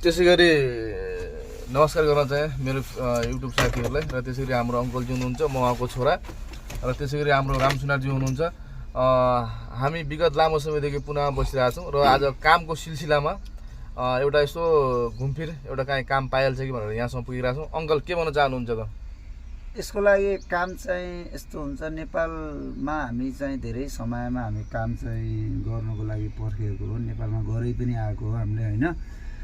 त्यसै गरी नमस्कार गर्न चाहे मेरो युट्युब साथीहरूलाई र त्यसै गरी हाम्रो अङ्कलजी हुनुहुन्छ म उहाँको छोरा र त्यसै गरी हाम्रो राम सुनारजी हुनुहुन्छ। हामी विगत लामो समयदेखि पुनः बसिरहेछौँ र आज कामको सिलसिलामा एउटा यसो घुमफिर एउटा काहीँ काम पाइहाल्छ कि भनेर यहाँसम्म पुगिरहेको छौँ। अङ्कल के भन्न चाहनुहुन्छ त? यसको लागि काम चाहिँ यस्तो हुन्छ, नेपालमा हामी चाहिँ धेरै समयमा हामी काम चाहिँ गर्नको लागि पर्खेको हो, नेपालमा गरै पनि आएको हो हामीले होइन।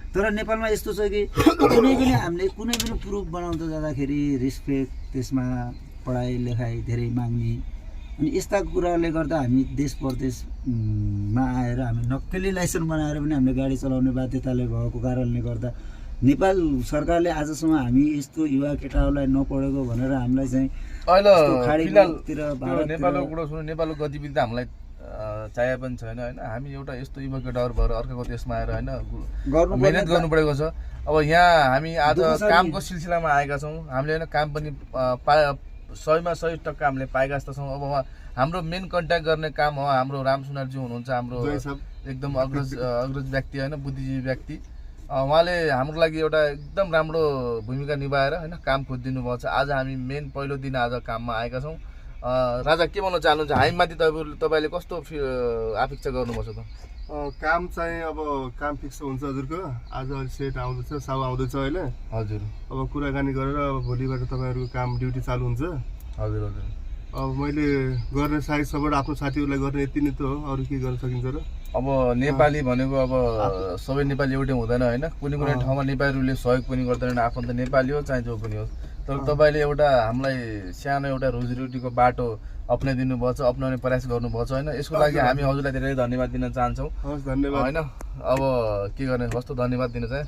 तर नेपालमा यस्तो छ कि कुनै पनि हामीले कुनै पनि प्रुफ बनाउँदा जाँदाखेरि रेस्पेक्ट, त्यसमा पढाइ लेखाइ धेरै माग्ने अनि यस्ता कुराले गर्दा हामी देश परदेशमा आएर हामी नक्कली लाइसेन्स बनाएर पनि हामीले गाडी चलाउने बाध्यताले भएको कारणले गर्दा नेपाल सरकारले आजसम्म हामी यस्तो युवा केटाहरूलाई नपढेको भनेर हामीलाई चाहिँ अहिले खाडीतिर नेपालको कुरा सुन्नु, नेपालको गतिविधि त हामीलाई चाहिए पनि छैन होइन। हामी एउटा यस्तो युवा केटाहरू भएर अर्काको देशमा आएर होइन मेहनत गर्नु परेको छ। अब यहाँ हामी आज कामको सिलसिलामा आएका छौँ, हामीले होइन काम पनि 100% हामीले पाएका जस्तो छौँ। अब हाम्रो मेन कन्ट्याक्ट गर्ने काम हो हाम्रो राम सुनारजी हुनुहुन्छ, हाम्रो एकदम अग्रज व्यक्ति होइन, बुद्धिजीवी व्यक्ति। उहाँले हाम्रो लागि एउटा एकदम राम्रो भूमिका निभाएर होइन काम खोजिदिनु भएको छ। आज हामी मेन पहिलो दिन आज काममा आएका छौँ। राजा के भन्न चाहनुहुन्छ? हामीमाथि तपाईँले कस्तो अपेक्षा गर्नुभएको छ त? काम चाहिँ अब काम फिक्स हुन्छ हजुरको। आज सेट आउँदैछ, साउ आउँदैछ अहिले हजुर। अब कुराकानी गरेर अब भोलिबाट तपाईँहरूको काम ड्युटी चालु हुन्छ। हजुर हजुर। अब मैले गर्ने साइड सबैबाट आफ्नो साथीहरूलाई गर्ने यति नै त हो, अरू के गर्न सकिन्छ र? अब नेपाली भनेको अब सबै नेपाली एउटै हुँदैन होइन, कुनै कुनै ठाउँमा नेपालीहरूले सहयोग पनि गर्दैन, आफन्त नेपाली हो चाहे जो पनि होस्। तर तपाईँले एउटा हामीलाई सानो एउटा रोजीरोटीको बाटो अप्नाइदिनु भएको छ, अप्नाउने प्रयास गर्नुभएको छ होइन। यसको लागि हामी हजुरलाई धेरै धन्यवाद दिन चाहन्छौँ। हस् धन्यवाद होइन। अब के गर्ने, कस्तो धन्यवाद दिन चाहे।